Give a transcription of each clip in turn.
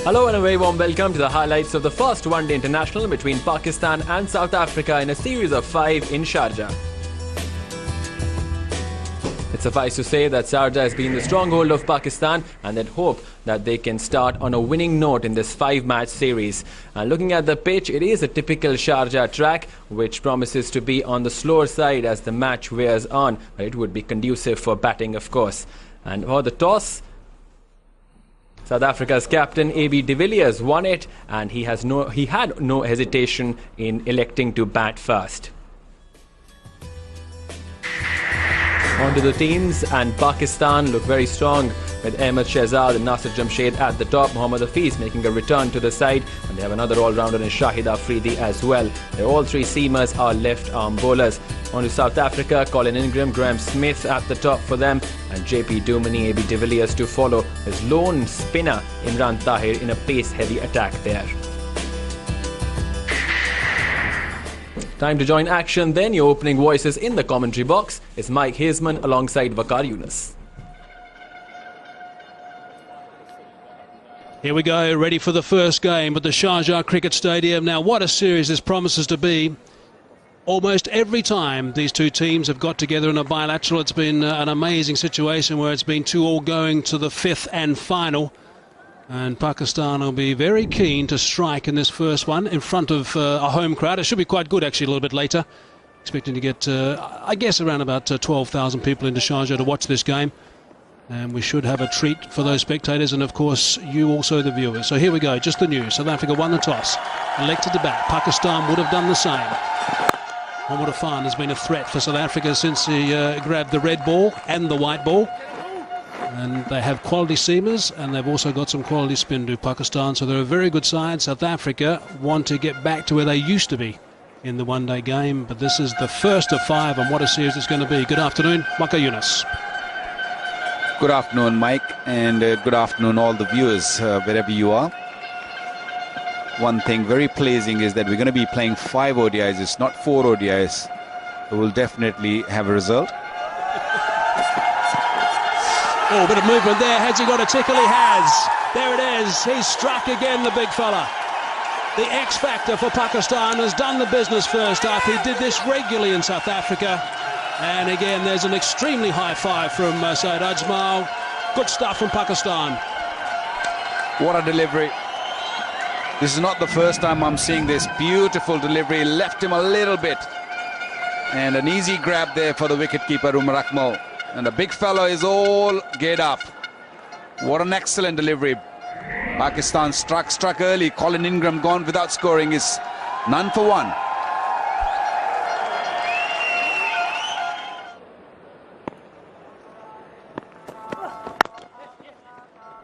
Hello and a very warm welcome to the highlights of the first one-day international between Pakistan and South Africa in a series of 5 in Sharjah. It suffices to say that Sharjah has been the stronghold of Pakistan and they'd hope that they can start on a winning note in this 5-match series. And looking at the pitch, it is a typical Sharjah track which promises to be on the slower side as the match wears on, but it would be conducive for batting, of course. And for the toss, South Africa's captain AB de Villiers won it, and he had no hesitation in electing to bat first. On to the teams, and Pakistan look very strong with Ahmed Shehzad and Nasir Jamshed at the top. Mohammad Hafiz making a return to the side, and they have another all-rounder in Shahid Afridi as well. All 3 seamers are left-arm bowlers. On to South Africa, Colin Ingram, Graham Smith at the top for them, and JP Duminy, AB de Villiers to follow his lone spinner Imran Tahir in a pace-heavy attack there. Time to join action then. Your opening voices in the commentary box is Mike Hazeman alongside Waqar Yunus. Here we go, ready for the first game at the Sharjah Cricket Stadium. Now, what a series this promises to be. Almost every time these two teams have got together in a bilateral, it's been an amazing situation where it's been 2-all going to the 5th and final. And Pakistan will be very keen to strike in this first one in front of a home crowd. It should be quite good actually a little bit later. Expecting to get, I guess, around about 12,000 people into Sharjah to watch this game. And we should have a treat for those spectators and, of course, you also, the viewers. So here we go, just the news. South Africa won the toss, elected to bat. Pakistan would have done the same. Mohammad Afan has been a threat for South Africa since he grabbed the red ball and the white ball. And they have quality seamers, and they've also got some quality spin to Pakistan. So they're a very good side. South Africa want to get back to where they used to be in the one-day game. But this is the first of 5, and what a series it's going to be. Good afternoon, Waqar Yunus. Good afternoon, Mike, and good afternoon all the viewers wherever you are. One thing very pleasing is that we're going to be playing 5 ODIs. It's not 4 ODIs. So we'll definitely have a result. Oh, a bit of movement there. Has he got a tickle? He has. There it is. He's struck again, the big fella. The X factor for Pakistan has done the business first half. He did this regularly in South Africa. And again, there's an extremely high 5 from Saeed Ajmal. Good stuff from Pakistan. What a delivery. This is not the first time I'm seeing this beautiful delivery. Left him a little bit. And an easy grab there for the wicketkeeper, Umar Akmal. And the big fellow is all geared up. What an excellent delivery. Pakistan struck early. Colin Ingram gone without scoring is none for 1.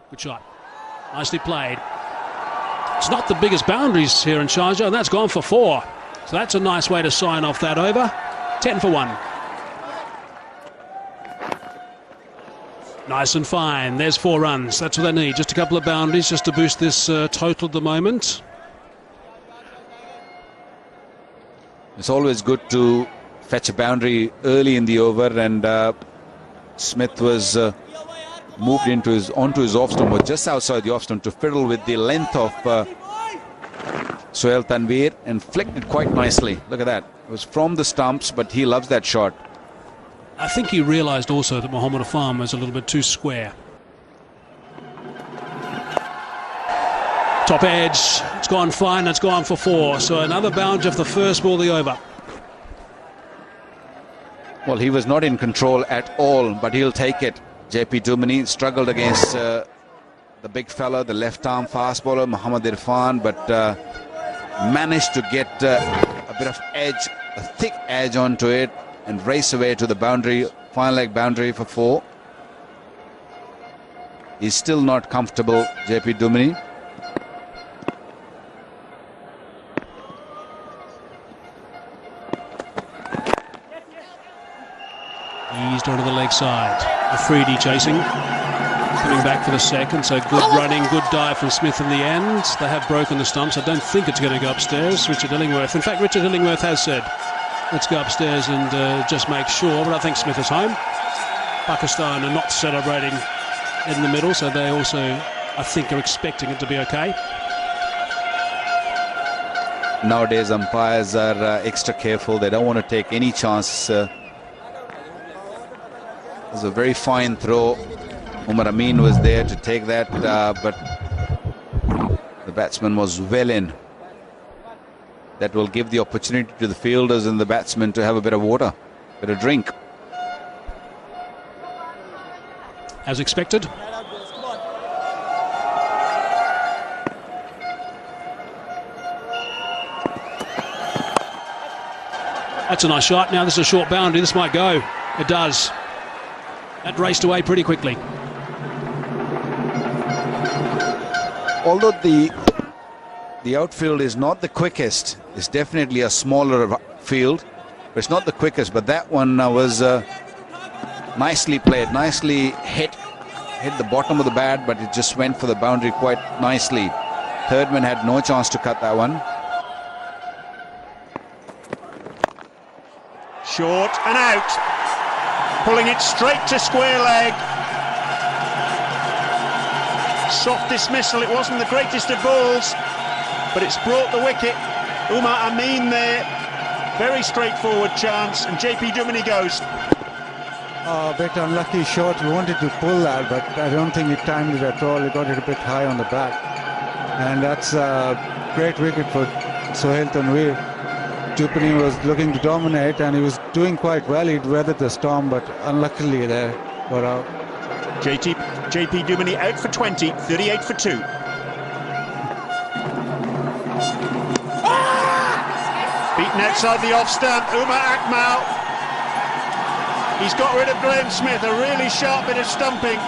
Good shot. Nicely played. It's not the biggest boundaries here in Sharjah, and that's gone for 4. So that's a nice way to sign off that over. 10 for 1. Nice and fine. There's 4 runs. That's what they need. Just a couple of boundaries just to boost this total at the moment. It's always good to fetch a boundary early in the over, and Smith was moved onto his off stump, or just outside the off stump, to fiddle with the length of Sohail Tanveer and flicked it quite nicely. Look at that. It was from the stumps, but he loves that shot. I think he realised also that Mohammad Afan was a little bit too square. Top edge, it's gone fine, it's gone for 4. So another bounce of the first ball, the over. Well, he was not in control at all, but he'll take it. JP Duminy struggled against the big fella, the left-arm fast bowler, Muhammad Irfan, but managed to get a bit of edge, a thick edge onto it, and race away to the boundary, final leg boundary for 4. He's still not comfortable, JP Duminy. Eased onto the leg side. Afridi chasing. Coming back for the second, so good running, good dive from Smith in the end. They have broken the stumps. I don't think it's going to go upstairs. Richard Illingworth. In fact, Richard Illingworth has said, let's go upstairs and just make sure. But I think Smith is home. Pakistan are not celebrating in the middle, so they also I think, are expecting it to be okay. Nowadays, umpires are extra careful. They don't want to take any chance. It was a very fine throw. Umar Amin was there to take that, but the batsman was well in. That will give the opportunity to the fielders and the batsmen to have a bit of water, a bit of drink. As expected. That's a nice shot. Now this is a short boundary. This might go. It does. That raced away pretty quickly. Although the outfield is not the quickest, it's definitely a smaller field, but it's not the quickest. But that one was nicely played, nicely hit the bottom of the bat, but it just went for the boundary quite nicely. Herdman had no chance to cut that one. Short and out, pulling it straight to square leg. Soft dismissal. It wasn't the greatest of balls, but it's brought the wicket. Umar Amin there, very straightforward chance, and JP Duminy goes. A bit unlucky shot. He wanted to pull that, but I don't think he timed it at all. He got it a bit high on the back, and that's a great wicket for Sohail Tanveer. Duminy was looking to dominate, and he was doing quite well. He'd weathered the storm, but unluckily there got out. JP Duminy out for 20, 38 for 2. Beaten outside the off stump, Umar Akmal. He's got rid of Graham Smith, a really sharp bit of stumping.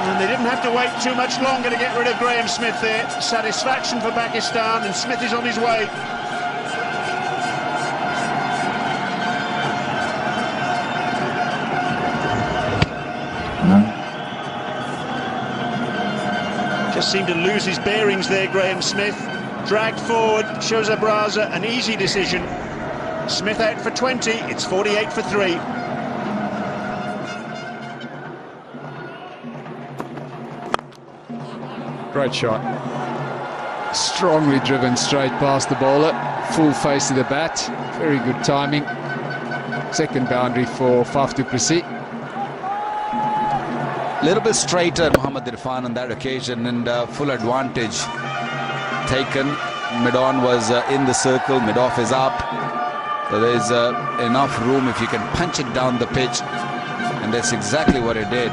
And they didn't have to wait too much longer to get rid of Graham Smith there. Satisfaction for Pakistan, and Smith is on his way. Just seemed to lose his bearings there, Graham Smith. Dragged forward, shows Abraza an easy decision. Smith out for 20, it's 48 for 3. Great shot. Strongly driven straight past the bowler. Full face of the bat. Very good timing. Second boundary for Faf du Plessis. A little bit straighter, Mohammad Irfan, on that occasion, and full advantage taken. Mid-on was in the circle, mid-off is up. So there's enough room if you can punch it down the pitch, and that's exactly what it did.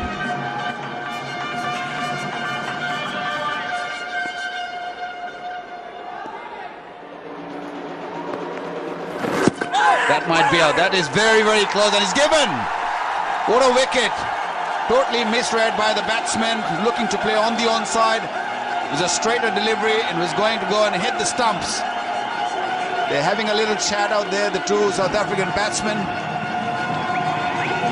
That might be out. That is very, very close, and it's given. What a wicket. Totally misread by the batsman, looking to play on the onside. It was a straighter delivery and was going to go and hit the stumps. They're having a little chat out there, the two South African batsmen.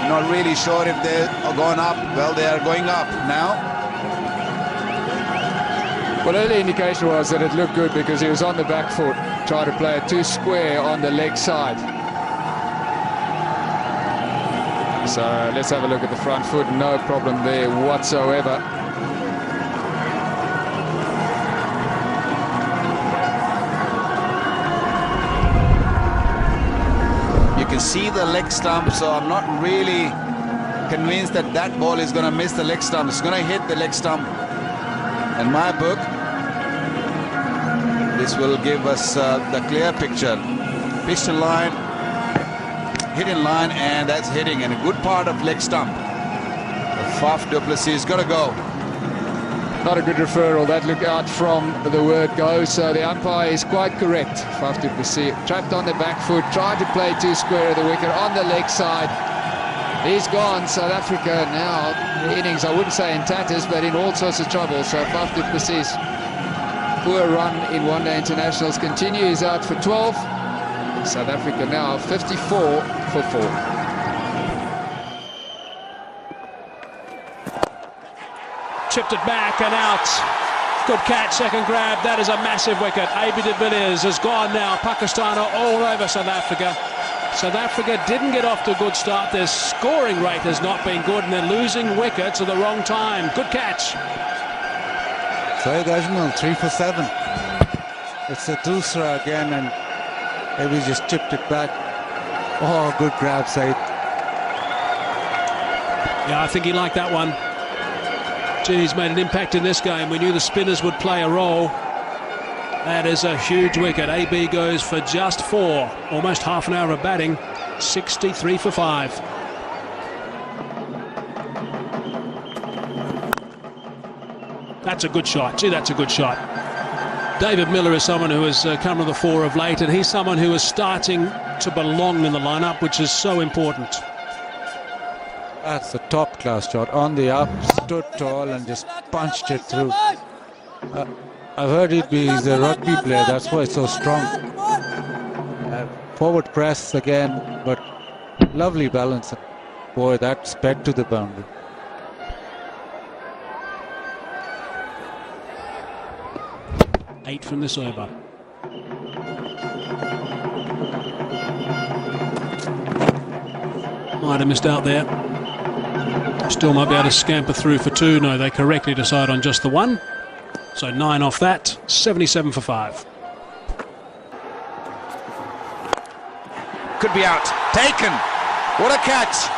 Not really sure if they are going up. Well, they are going up now. Well, early indication was that it looked good because he was on the back foot, trying to play it too square on the leg side. So let's have a look at the front foot. No problem there whatsoever. You can see the leg stump, so I'm not really convinced that that ball is going to miss the leg stump. It's going to hit the leg stump. In my book, this will give us the clear picture. Pitch to line, hit in line, and that's hitting, and a good part of leg stump. Faf du Plessis is going to go. Not a good referral. That looked out from the word go, so the umpire is quite correct. Faf du Plessis trapped on the back foot, tried to play too square of the wicket on the leg side. He's gone. South Africa now, the innings, I wouldn't say in tatters, but in all sorts of trouble. So Faf du Plessis, poor run in one-day internationals, continues out for 12. South Africa now 54 for 4. Chipped it back and out. Good catch, second grab. That is a massive wicket. AB de Villiers has gone now. Pakistan are all over South Africa. South Africa didn't get off to a good start. Their scoring rate has not been good, and they're losing wickets at the wrong time. Good catch. Saeed Ajmal, 3 for 7. It's a dusra again, and maybe just chipped it back. Oh, good grab, Saeed. Yeah, I think he liked that one. Gee, he's made an impact in this game. We knew the spinners would play a role. That is a huge wicket. AB goes for just 4. Almost half an hour of batting. 63 for 5. That's a good shot. Gee, that's a good shot. David Miller is someone who has come to the fore of late, and he's someone who is starting to belong in the lineup, which is so important. That's a top-class shot. On the up, stood tall and just punched it through. I've heard he's a rugby player, that's why it's so strong. Forward press again, but lovely balance. Boy, that sped to the boundary. Eight from this over. Might have missed out there. Still might be able to scamper through for 2. No, they correctly decide on just the 1. So 9 off that. 77 for 5. Could be out. Taken. What a catch.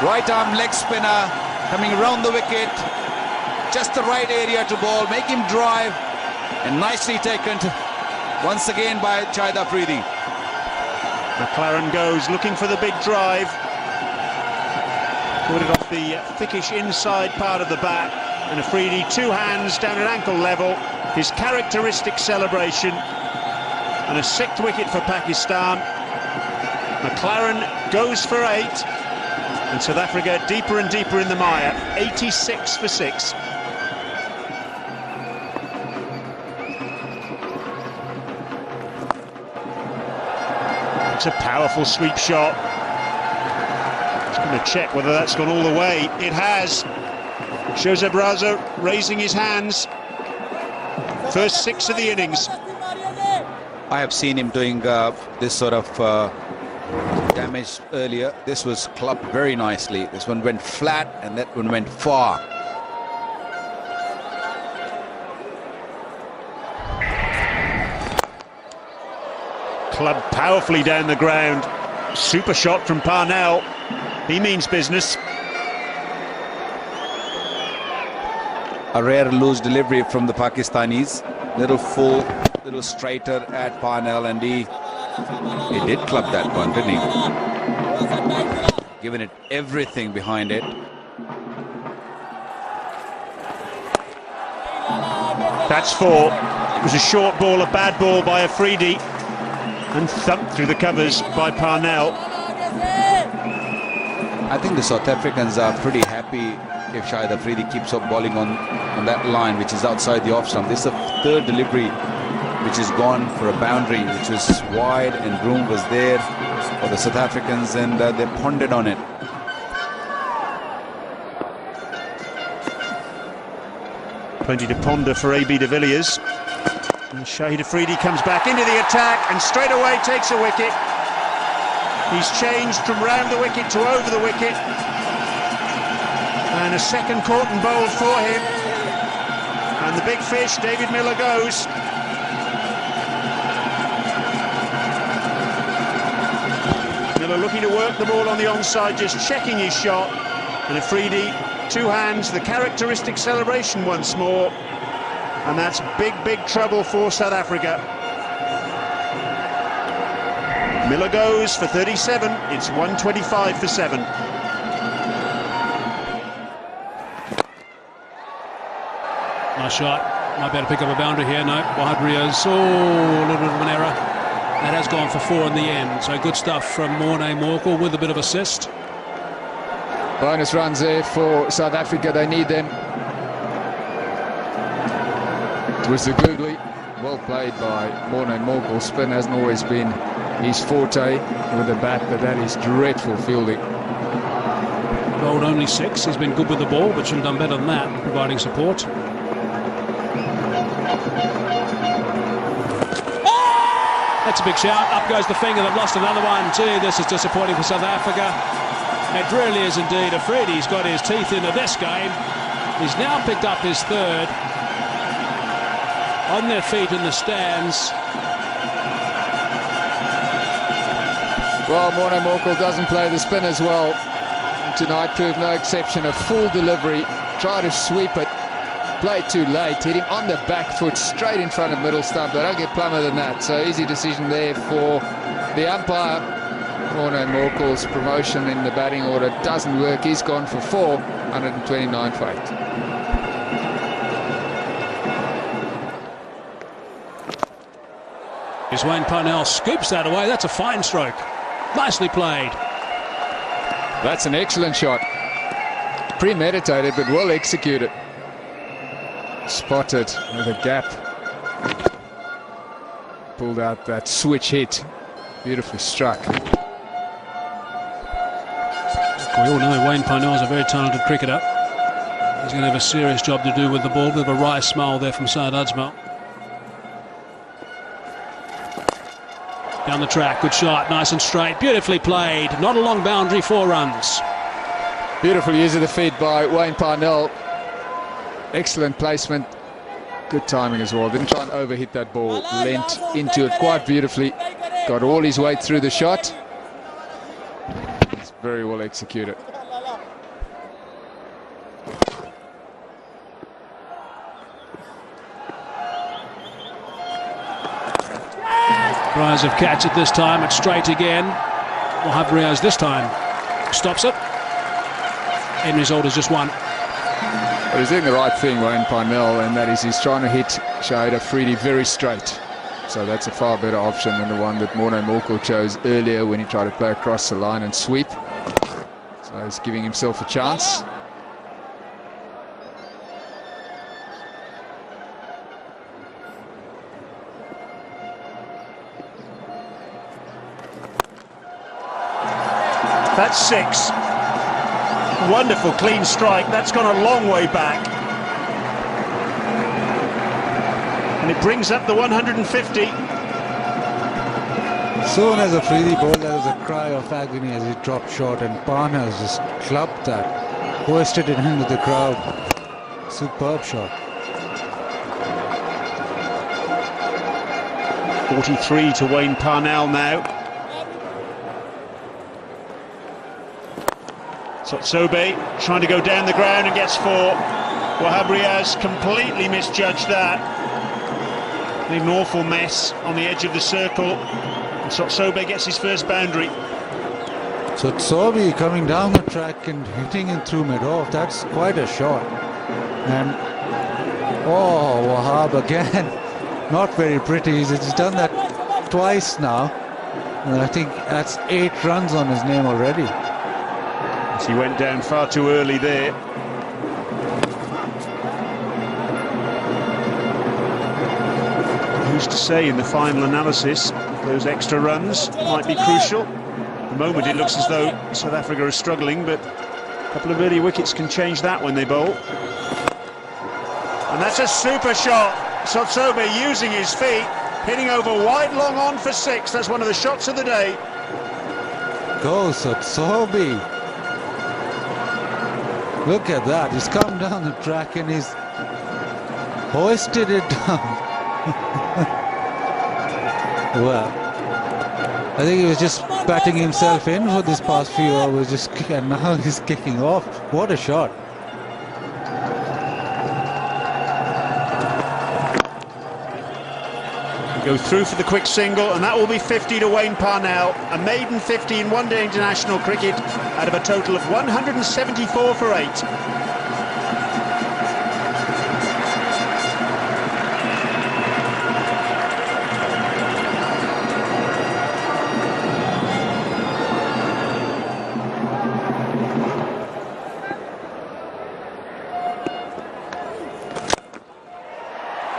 Right arm leg spinner coming around the wicket. Just the right area to bowl. Make him drive. And nicely taken once again by Shahid Afridi. McLaren goes looking for the big drive. Put it off the thickish inside part of the bat. And Afridi, 2 hands down at ankle level. His characteristic celebration. And a 6th wicket for Pakistan. McLaren goes for 8. And South Africa deeper and deeper in the mire. 86 for 6. It's a powerful sweep shot. Just going to check whether that's gone all the way. It has. Joseph Raza raising his hands. First 6 of the innings. I have seen him doing this sort of damage earlier. This was clubbed very nicely. This one went flat and that one went far. Clubbed powerfully down the ground. Super shot from Parnell. He means business. A rare loose delivery from the Pakistanis. Little full, little straighter at Parnell, and he did club that one, didn't he? Giving it everything behind it. That's 4. It was a short ball, a bad ball by Afridi, and thumped through the covers by Parnell. I think the South Africans are pretty happy if Shahid Afridi keeps up bowling on that line, which is outside the off stump. This is the 3rd delivery which has gone for a boundary, which was wide, and room was there for the South Africans, and they pondered on it. Plenty to ponder for AB de Villiers. And Shahid Afridi comes back into the attack and straight away takes a wicket. He's changed from round the wicket to over the wicket. And a second caught and bowled for him. And the big fish, David Miller, goes. Miller looking to work the ball on the onside, just checking his shot. And Afridi, 2 hands, the characteristic celebration once more. And that's big, big trouble for South Africa. Miller goes for 37. It's 125 for 7. Nice shot. Might be able to pick up a boundary here. No, Wahid Riaz. Oh, a little bit of an error. That has gone for 4 in the end. So good stuff from Morne Morkel with a bit of assist. Bonus runs there for South Africa. They need them. Twisted Googly, well played by Morne Morkel. Spin hasn't always been his forte with the bat, but that is dreadful fielding. Bowled only 6. He's been good with the ball, but should have done better than that, providing support. That's a big shout. Up goes the finger. They've lost another one. Gee, this is disappointing for South Africa. It really is indeed. Afridi's got his teeth into this game. He's now picked up his third. On their feet in the stands. Well, Morné Morkel doesn't play the spin as well. Tonight proved no exception. A full delivery. Tried to sweep it. Played too late. Hit him on the back foot, straight in front of middle stump. They don't get plumber than that. So easy decision there for the umpire. Morné Morkel's promotion in the batting order doesn't work. He's gone for 4, 129 for 8. Here's Wayne Parnell, scoops that away. That's a fine stroke. Nicely played. That's an excellent shot. Premeditated, but well executed. Spotted with a gap. Pulled out that switch hit. Beautifully struck. We all know Wayne Parnell is a very talented cricketer. He's going to have a serious job to do with the ball. Bit of a wry smile there from Syed Ajmal. Down the track, good shot, nice and straight, beautifully played. Not a long boundary, 4 runs. Beautiful use of the feet by Wayne Parnell. Excellent placement. Good timing as well. Didn't try and overhit that ball. Leant into it quite beautifully. Got all his weight through the shot. It's very well executed. Rise of catch at this time, it's straight again. Wahab Riaz this time stops it. End result is just 1. But he's doing the right thing, Wayne Parnell, and that is he's trying to hit Shahid Afridi very straight. So that's a far better option than the one that Morné Morkel chose earlier when he tried to play across the line and sweep. So he's giving himself a chance. That's 6. Wonderful clean strike. That's gone a long way back. And it brings up the 150. Soon as Afridi bowled, there was a cry of agony as he dropped short, and Parnell just clubbed that, hoisted it into the crowd. Superb shot. 43 to Wayne Parnell now. Sotsobe trying to go down the ground and gets 4. Wahab Riaz completely misjudged that. An awful mess on the edge of the circle. And Sotsobe gets his first boundary. Sotsobe coming down the track and hitting it through mid-off. That's quite a shot. And oh, Wahab again. Not very pretty. He's done that twice now. And I think that's 8 runs on his name already. He went down far too early there. Who's to say in the final analysis those extra runs might be crucial? At the moment it looks as though South Africa are struggling, but a couple of early wickets can change that when they bowl. And that's a super shot. Sotsobe using his feet, hitting over wide long on for 6. That's one of the shots of the day. Go Sotsobe. Look at that, he's come down the track and he's hoisted it down. Well, I think he was just batting himself in for this past few hours, and now he's kicking off. What a shot. Go through for the quick single, and that will be 50 to Wayne Parnell. A maiden 50 in one-day international cricket out of a total of 174 for 8.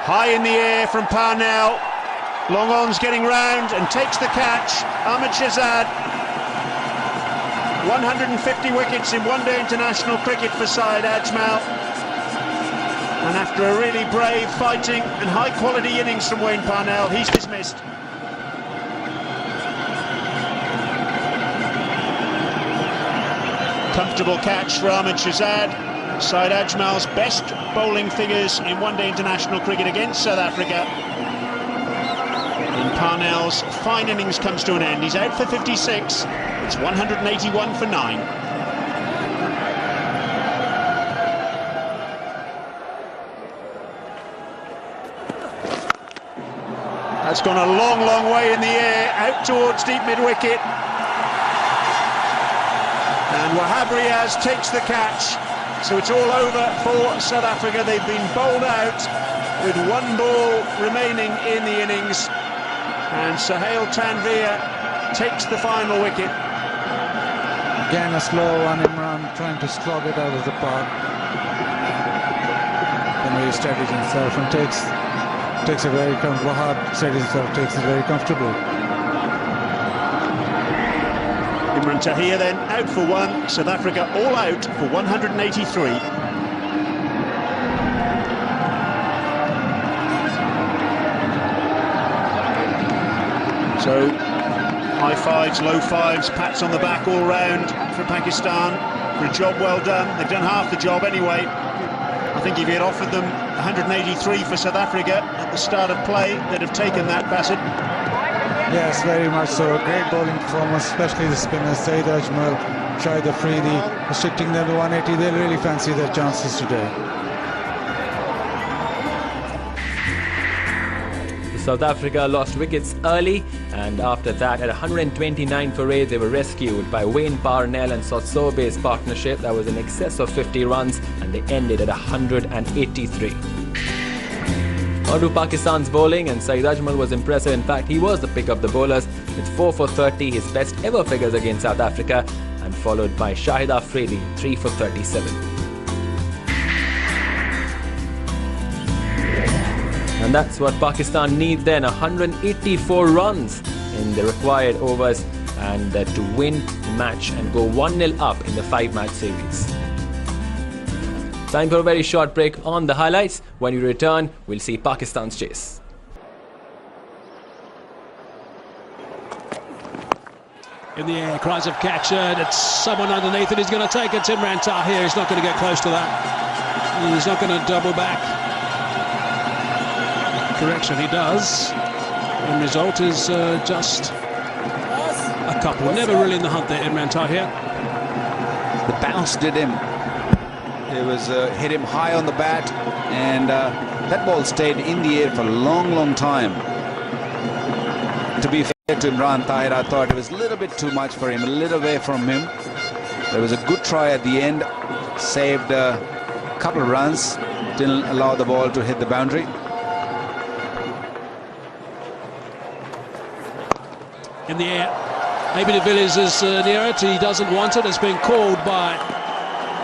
High in the air from Parnell. Long on's getting round and takes the catch. Ahmed Shahzad. 150 wickets in one-day international cricket for Syed Ajmal. And after a really brave, fighting and high-quality innings from Wayne Parnell, he's dismissed. Comfortable catch for Ahmed Shahzad. Saeed Ajmal's best bowling figures in one-day international cricket against South Africa. In Parnell's fine innings comes to an end. He's out for 56. It's 181 for 9. That's gone a long, long way in the air, out towards deep mid-wicket. And Wahab Riaz takes the catch. So it's all over for South Africa. They've been bowled out with one ball remaining in the innings. And Sohail Tanveer takes the final wicket. Again, a slow one, Imran trying to slog it out of the park. Then he steadies himself and takes a very comfortable. Wahab steadies himself, takes it very comfortable. Imran Tahir then out for 1. South Africa all out for 183. So high fives, low fives, pats on the back all round for Pakistan for a job well done. They've done half the job anyway. I think if you had offered them 183 for South Africa at the start of play, they'd have taken that, Bassett. Yes, very much so. Great bowling performance, especially the spinners. Saeed Ajmal, Shahid Afridi, restricting them to 180. They really fancy their chances today. South Africa lost wickets early, and after that, at 129 for 8, they were rescued by Wayne Parnell and Sotsobe's partnership. That was in excess of 50 runs, and they ended at 183. On to Pakistan's bowling, and Saeed Ajmal was impressive. In fact, he was the pick of the bowlers with 4 for 30, his best ever figures against South Africa, and followed by Shahid Afridi, 3 for 37. And that's what Pakistan need then, 184 runs in the required overs, and to win the match and go 1-0 up in the 5-match series. Time for a very short break on the highlights. When we return, we'll see Pakistan's chase. In the air, cries of catch. It's someone underneath it. He's going to take it. It's Imran Tahir. He's not going to get close to that. He's not going to double back. Correction, he does. And result is just a couple. Never really in the hunt there, Imran Tahir. The bounce did him. It was hit him high on the bat, and that ball stayed in the air for a long, long time. To be fair to Imran Tahir, I thought it was a little bit too much for him, a little away from him. There was a good try at the end, saved a couple of runs, didn't allow the ball to hit the boundary. In the air, maybe de Villiers is near it. He doesn't want it. It's been called by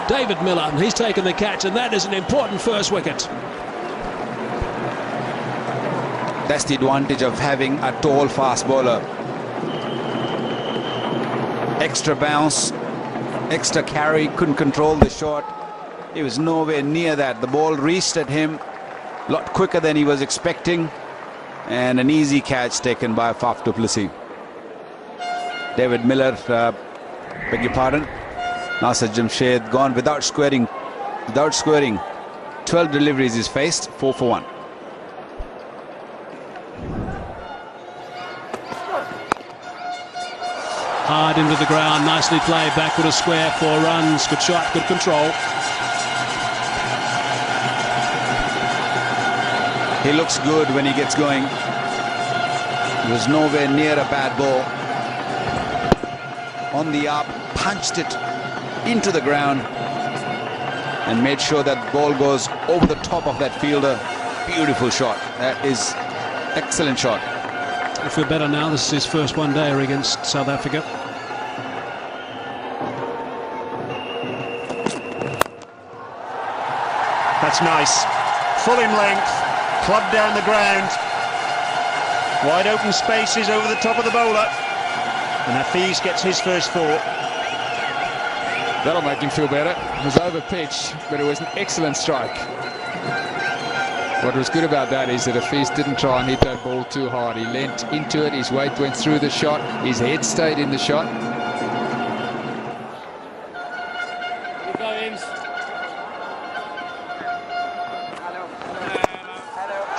David Miller. He's taken the catch, and that is an important first wicket. That's the advantage of having a tall fast bowler. Extra bounce, extra carry, couldn't control the shot. He was nowhere near that. The ball reached at him a lot quicker than he was expecting, and an easy catch taken by Faf du Plessis. David Miller, beg your pardon, Nasser Jamshed gone without squaring. 12 deliveries is faced, 4 for 1. Hard into the ground, nicely played, backward a square, 4 runs, good shot, good control. He looks good when he gets going. He was nowhere near a bad ball. On the up, punched it into the ground and made sure that the ball goes over the top of that fielder. Beautiful shot. That is excellent shot. I feel better now. This is his first one-dayer against South Africa. That's nice. Full in length, clubbed down the ground. Wide open spaces over the top of the bowler. And Hafiz gets his first 4. That'll make him feel better. It was over pitch, but it was an excellent strike. What was good about that is that Hafiz didn't try and hit that ball too hard. He leant into it, his weight went through the shot, his head stayed in the shot.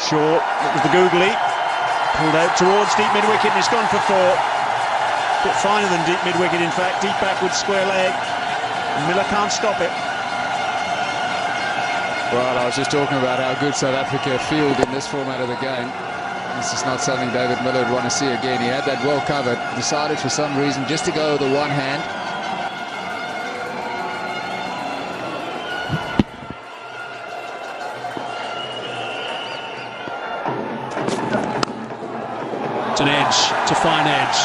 Shaw, it was the googly, pulled out towards deep mid-wicket and it's gone for 4. A bit finer than deep mid-wicket, in fact, deep backwards square leg. And Miller can't stop it. Well, I was just talking about how good South Africa field in this format of the game. This is not something David Miller would want to see again. He had that well covered, decided for some reason just to go with the one hand. It's an edge, it's a fine edge.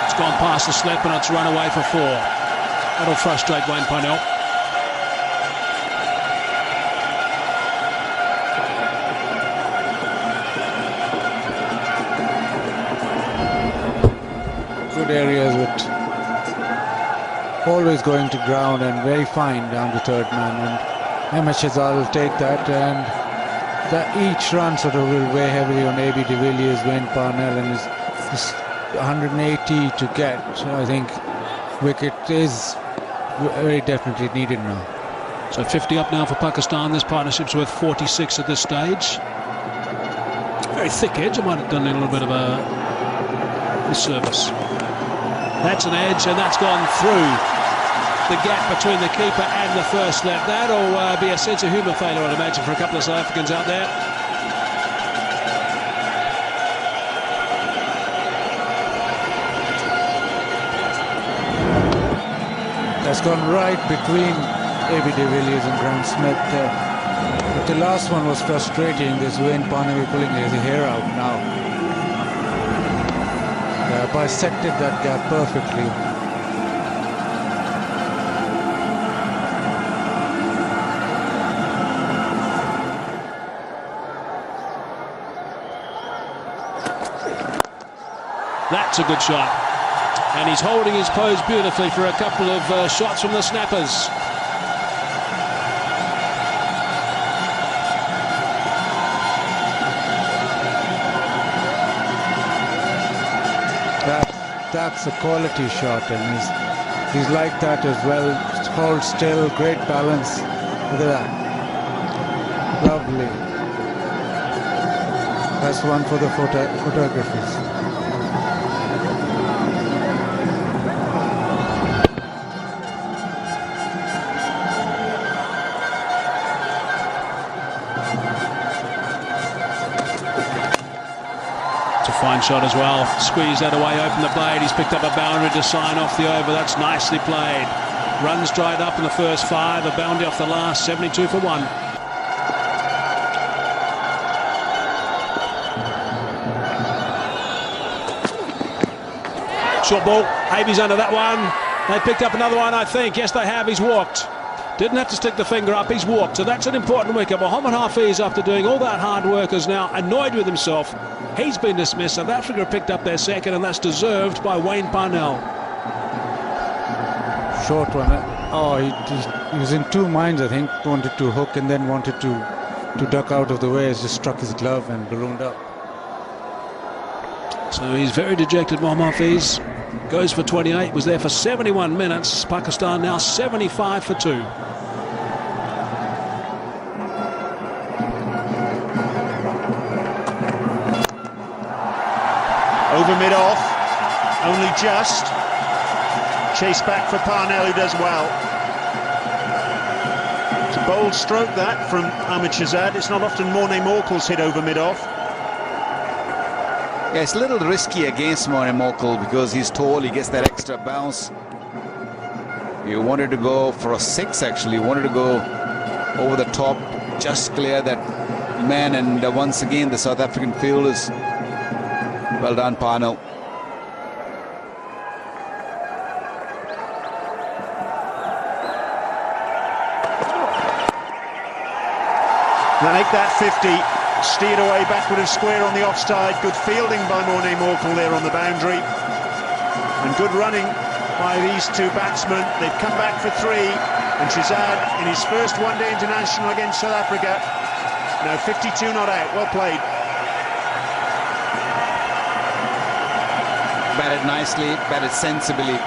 It's gone past the slip and it's run away for 4. That'll frustrate Wayne Parnell. Good areas with always going to ground and very fine down to third man, and Shahzad will take that, and each run sort of will weigh heavily on AB de Villiers, Wayne Parnell, and his 180 to get. I think wicket is very definitely needed now. So 50 up now for Pakistan. This partnership's worth 46 at this stage. Very thick edge. I might have done a little bit of a disservice. That's an edge, and that's gone through the gap between the keeper and the first slip. That'll be a sense of humour failure, I'd imagine, for a couple of South Africans out there. That's gone right between AB de Villiers and Graham Smith. But the last one was frustrating. This Wayne Parnell pulling his hair out now. Bisected that gap perfectly. That's a good shot. And he's holding his pose beautifully for a couple of shots from the snappers. That's a quality shot, and he's like that as well. Hold still, great balance. Look at that. Lovely. That's one for the photographers. Fine shot as well. Squeeze that away, open the blade. He's picked up a boundary to sign off the over. That's nicely played. Runs dried up in the first 5. A boundary off the last. 72 for 1. Short ball. Abe's under that one. They picked up another one, I think. Yes, they have. He's walked. Didn't have to stick the finger up, he's walked. So that's an important wicket. Mohammad Hafiz, after doing all that hard work, is now annoyed with himself. He's been dismissed. South Africa picked up their second, and that's deserved by Wayne Parnell. Short one. Oh, he was in two minds, I think. Wanted to hook and then wanted to duck out of the way. It's just struck his glove and ballooned up. So he's very dejected, Mohammad Hafiz. Goes for 28, was there for 71 minutes. Pakistan now 75 for 2. Over mid-off, only just. Chase back for Parnell, who does well. It's a bold stroke that from Ahmed Shahzad. It's not often Morne Morkel's hit over mid-off. Yeah, it's a little risky against Morne Morkel because he's tall, he gets that extra bounce. He wanted to go for a 6 actually, wanted to go over the top, just clear that man, and once again the South African field is well done, Parnell. They make that 50, steered away backward of square on the offside. Good fielding by Morne Morkel there on the boundary. And good running by these two batsmen. They've come back for 3. And Shahzad in his first one-day international against South Africa. Now 52 not out. Well played. Batted nicely, batted sensibly.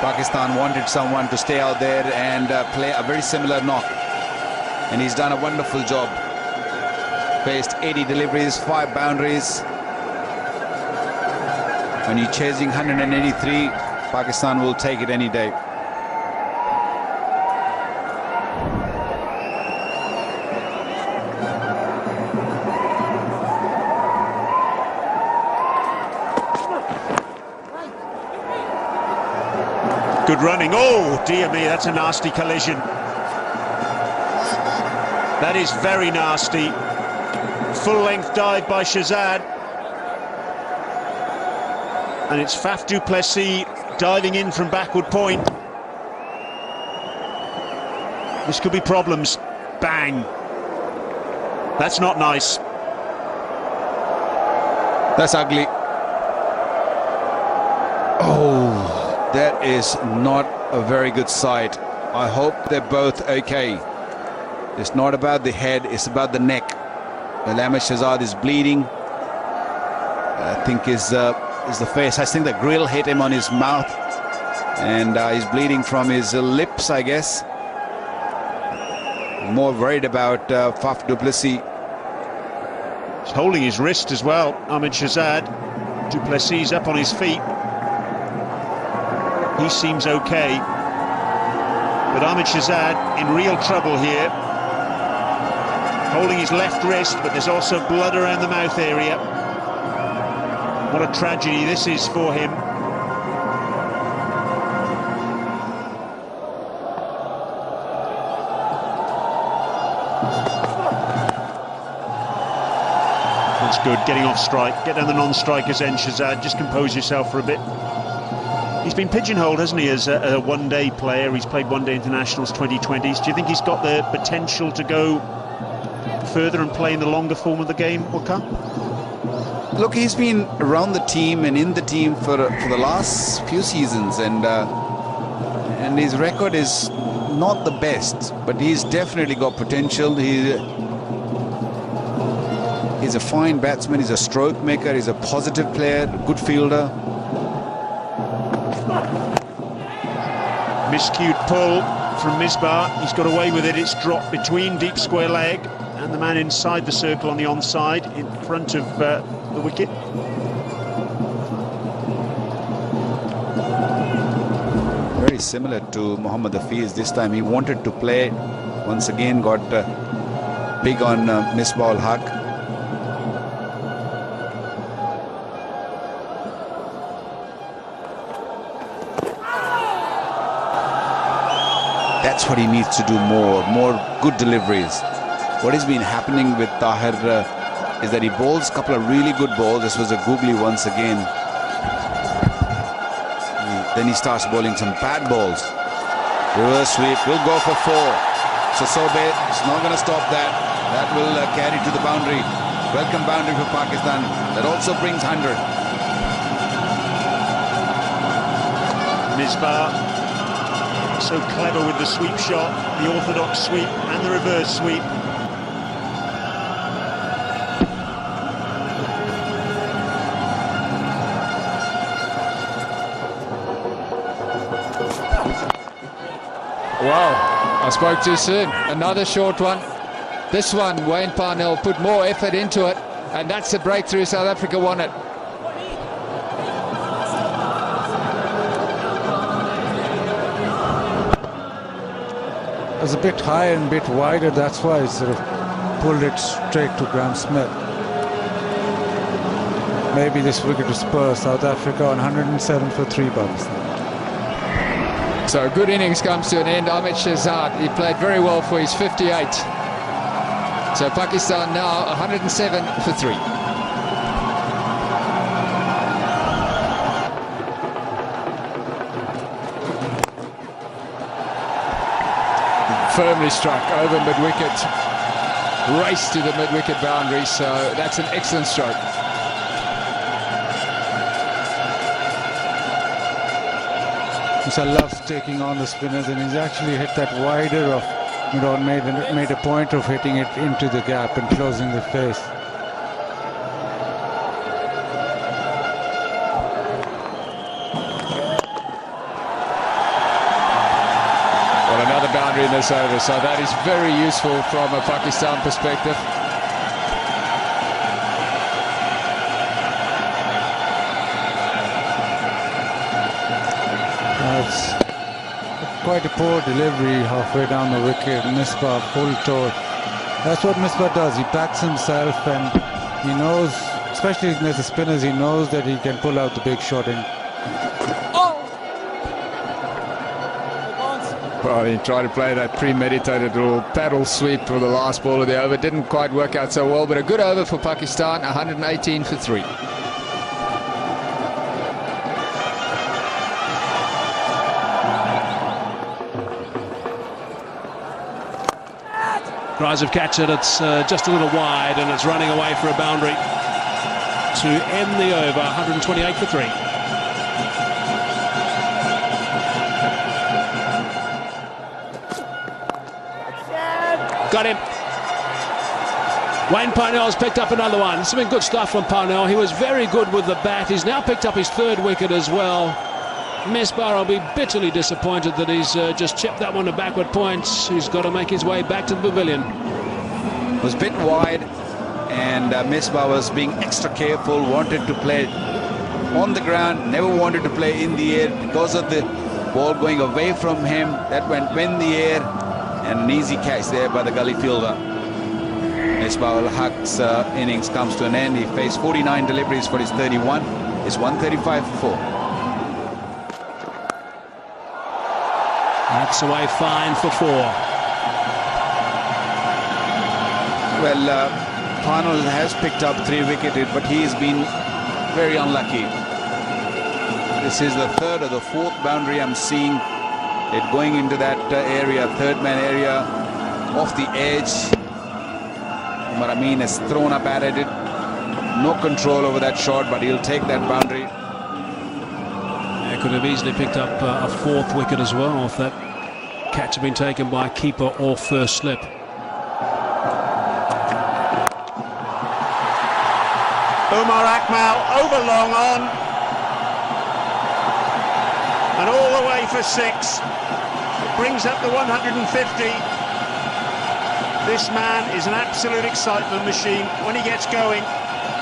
Pakistan wanted someone to stay out there and play a very similar knock. And he's done a wonderful job. Faced 80 deliveries, 5 boundaries. When you're chasing 183, Pakistan will take it any day. Good running. Oh, dear me, that's a nasty collision. That is very nasty. Full-length dive by Shahzad. And it's Faf du Plessis diving in from backward point. This could be problems. Bang. That's not nice. That's ugly. Oh. That is not a very good sight. I hope they're both okay. It's not about the head, it's about the neck. Ahmed Shahzad is bleeding. I think is the face. I think the grill hit him on his mouth. And he's bleeding from his lips, I guess. More worried about Faf du Plessis. He's holding his wrist as well, Ahmed Shahzad. Du Plessis up on his feet. He seems okay, but Ahmed Shahzad in real trouble here, holding his left wrist, but there's also blood around the mouth area. What a tragedy this is for him. That's good, getting off strike. Get down the non-striker's end, Shahzad. Just compose yourself for a bit. He's been pigeonholed, hasn't he, as a one-day player. He's played one-day internationals, 2020s. Do you think he's got the potential to go further and play in the longer form of the game, Waqar? Look, he's been around the team and in the team for the last few seasons, and his record is not the best, but he's definitely got potential. He's a fine batsman, he's a stroke maker, he's a positive player, good fielder. Miscued pull from Misbah. He's got away with it. It's dropped between deep square leg and the man inside the circle on the onside in front of the wicket. Very similar to Mohammad Hafiz. This time he wanted to play. Once again got big on Misbah ul Haq. That's what he needs to do more good deliveries. What has been happening with Tahir is that he bowls a couple of really good balls. This was a googly once again. Then he starts bowling some bad balls. Reverse sweep, will go for 4. So Sobe is not going to stop that. That will carry to the boundary. Welcome boundary for Pakistan. That also brings 100. Misbah. So clever with the sweep shot, the orthodox sweep and the reverse sweep. Wow, I spoke too soon. Another short one. This one, Wayne Parnell put more effort into it, and that's the breakthrough South Africa wanted. It was a bit high and a bit wider, that's why it sort of pulled it straight to Graham Smith. Maybe this wicket to Spur, South Africa on 107 for 3 Pakistan. So a good innings comes to an end. Ahmed Shahzad, he played very well for his 58. So Pakistan now 107 for 3. Firmly struck over mid-wicket, race to the mid-wicket boundary, so that's an excellent stroke. I love taking on the spinners, and he's actually hit that wider of mid-on, made a point of hitting it into the gap and closing the face. spinner's over, so that is very useful from a Pakistan perspective. That's quite a poor delivery halfway down the wicket. Misbah full toe. That's what Misbah does. He backs himself, and he knows, especially against the spinners, he knows that he can pull out the big shot. Well, he tried to play that premeditated little paddle sweep for the last ball of the over. Didn't quite work out so well, but a good over for Pakistan, 118 for 3. Tries of catch it, it's just a little wide, and it's running away for a boundary to end the over, 128 for 3. Got him. Wayne Parnell's picked up another one. It's been good stuff from Parnell. He was very good with the bat. He's now picked up his 3rd wicket as well. Misbah will be bitterly disappointed that he's just chipped that one to backward points. He's got to make his way back to the pavilion. It was a bit wide, and Misbah was being extra careful, wanted to play on the ground, never wanted to play in the air because of the ball going away from him. That went in the air, and an easy catch there by the gully fielder. Misbah ul Haq's innings comes to an end. He faced 49 deliveries for his 31. It's 135 for 4. That's away fine for 4. Well, Parnell has picked up 3 wickets, but he's been very unlucky. This is the 3rd or the 4th boundary I'm seeing it going into that area, 3rd man area, off the edge. Umar Amin has thrown up at it. No control over that shot, but he'll take that boundary. Could have easily picked up a 4th wicket as well if that catch had been taken by keeper or first slip. Umar Akmal over long on, and all the way for 6. It brings up the 150. This man is an absolute excitement machine when he gets going.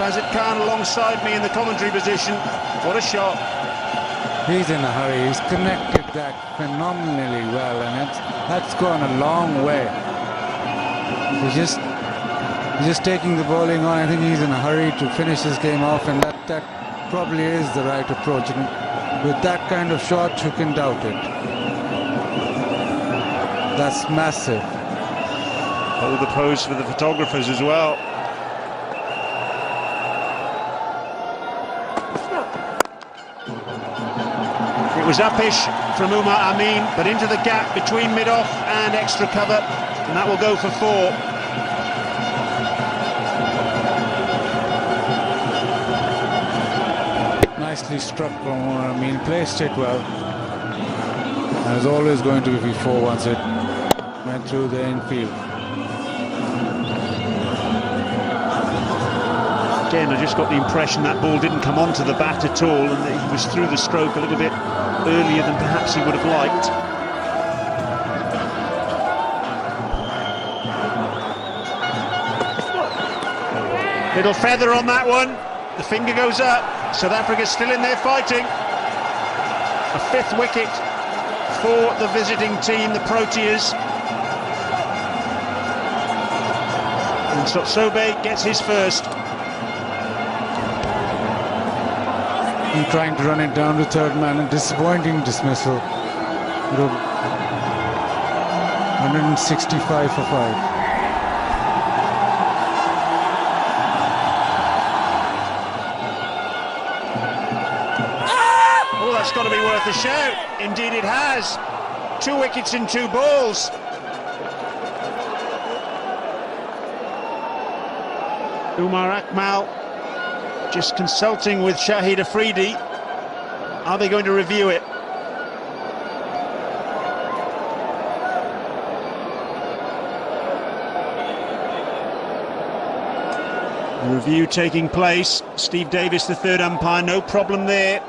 Bazid Khan alongside me in the commentary position. What a shot. He's in a hurry. He's connected that phenomenally well, and that's gone a long way. He's just taking the bowling on. I think he's in a hurry to finish this game off, and that probably is the right approach. And with that kind of shot, who can doubt it? That's massive. Hold the pose for the photographers as well. It was uppish from Umar Amin, but into the gap between mid-off and extra cover, and that will go for 4. Nicely struck from Umar Amin, placed it well. And it was always going to be 4 once it went through the infield. Again, I just got the impression that ball didn't come onto the bat at all, and that he was through the stroke a little bit earlier than perhaps he would have liked. Little feather on that one. The finger goes up. South Africa's still in there fighting. A 5th wicket for the visiting team, the Proteas. And Sotsobe gets his first. And trying to run it down to 3rd man, a disappointing dismissal. 165 for 5. Oh, that's got to be worth a shout. Indeed it has. 2 wickets in 2 balls. Umar Akmal just consulting with Shahid Afridi. Are they going to review it? The review taking place. Steve Davis, the 3rd umpire, no problem there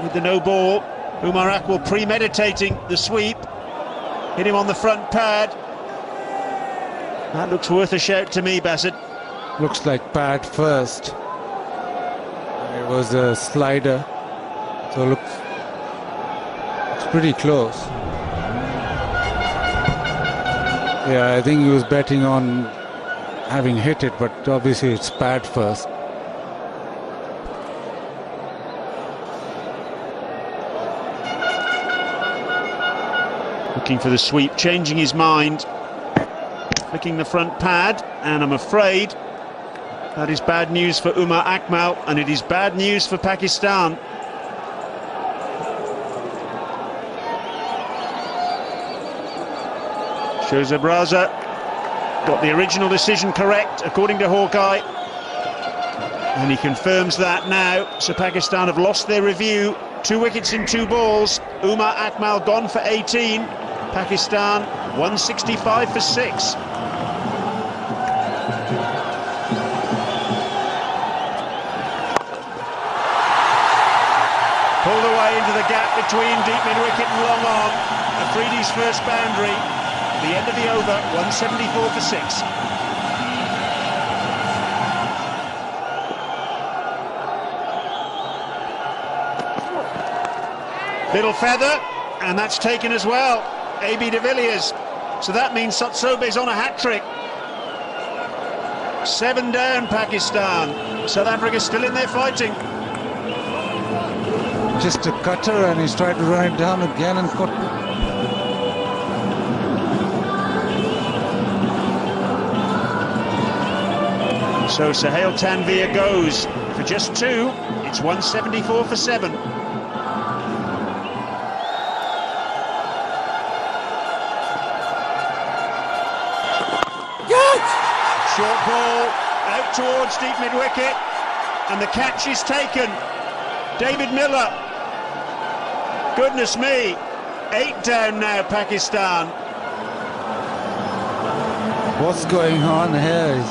with the no ball. Umar Akmal premeditating the sweep. Hit him on the front pad. That looks worth a shout to me, Bassett. Looks like pad first. It was a slider, so looks pretty close. Yeah, I think he was betting on having hit it, but obviously it's pad first. Looking for the sweep, changing his mind. Flicking the front pad, and I'm afraid that is bad news for Umar Akmal, and it is bad news for Pakistan. Shoaib Raza got the original decision correct, according to Hawkeye, and he confirms that now. So Pakistan have lost their review. 2 wickets in 2 balls. Umar Akmal gone for 18. Pakistan 165 for 6. Pulled away into the gap between deep mid-wicket and long on. Afridi's first boundary. The end of the over, 174 for 6. Little feather, and that's taken as well. AB de Villiers. So that means Satsobe's on a hat-trick. 7 down, Pakistan. South Africa still in there fighting. Just a cutter, and he's tried to run it down again and caught. So Sohail Tanvir goes for just 2. It's 174 for 7. Short ball out towards deep mid-wicket, and the catch is taken. David Miller. Goodness me. 8 down now, Pakistan. What's going on here?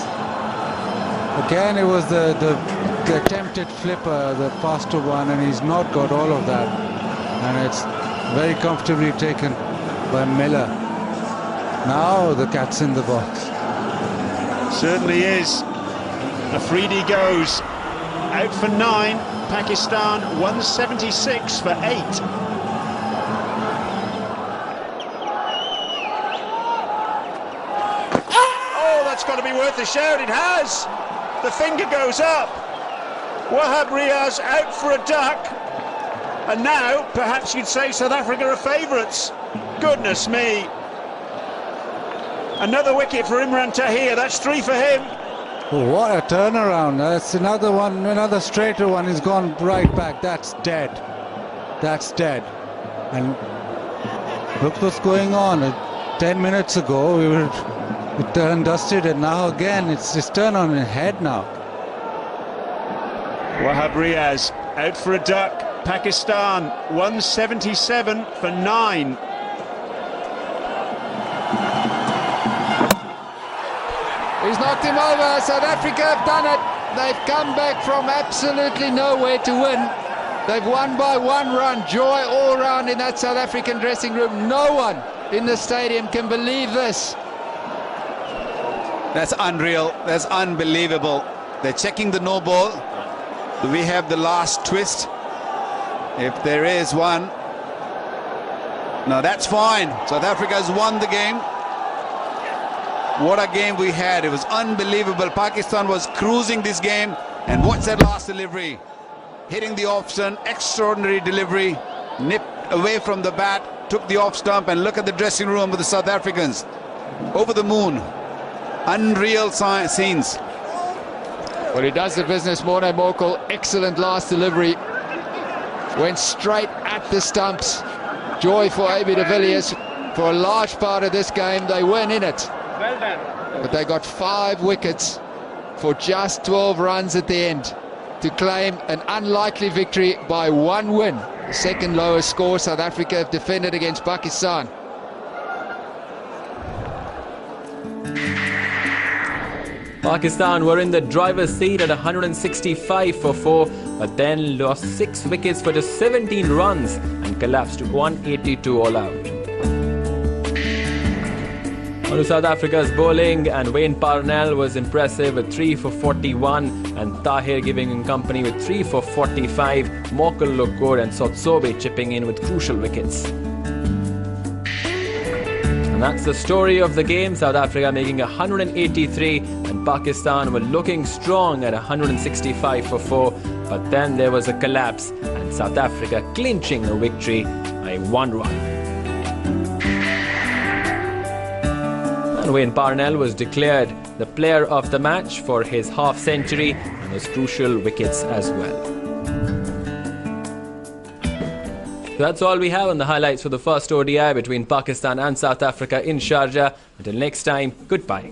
Again, it was the attempted flipper, the faster one, and he's not got all of that. And it's very comfortably taken by Miller. Now the cat's in the box. Certainly is. Afridi goes out for 9. Pakistan 176 for 8. Oh, that's got to be worth a shout. It has. The finger goes up. Wahab Riaz out for a duck. And now, perhaps you'd say South Africa are favourites. Goodness me. Another wicket for Imran Tahir. That's 3 for him. What a turnaround. That's another one, another straighter one. He's gone right back. That's dead. That's dead. And look what's going on. 10 minutes ago, we were done dusted, and now again, it's his turn on his head now. Wahab Riaz out for a duck. Pakistan 177 for 9. He's knocked him over. South Africa have done it. They've come back from absolutely nowhere to win. They've won by 1 run. Joy all round in that South African dressing room. No one in the stadium can believe this. That's unreal. That's unbelievable. They're checking the no ball. Do we have the last twist? If there is one. No, that's fine. South Africa has won the game. What a game we had. It was unbelievable. Pakistan was cruising this game. And what's that last delivery? Hitting the off stump. Extraordinary delivery. Nipped away from the bat. Took the off stump. And look at the dressing room with the South Africans. Over the moon. Unreal scenes. Well, he does the business, Morné Morkel. Excellent last delivery. Went straight at the stumps. Joy for AB de Villiers. For a large part of this game, they weren't in it. Well done. But they got 5 wickets for just 12 runs at the end to claim an unlikely victory by 1 win. The second lowest score South Africa have defended against Pakistan. Pakistan were in the driver's seat at 165 for 4, but then lost 6 wickets for just 17 runs and collapsed to 182 all out. On to South Africa's bowling, and Wayne Parnell was impressive with 3 for 41, and Tahir giving him company with 3 for 45. Mokal looked good, and Sotsobe chipping in with crucial wickets. And that's the story of the game. South Africa making 183, and Pakistan were looking strong at 165 for 4. But then there was a collapse, and South Africa clinching a victory by 1 run. And Wayne Parnell was declared the player of the match for his half-century and his crucial wickets as well. So that's all we have on the highlights for the first ODI between Pakistan and South Africa in Sharjah. Until next time, goodbye.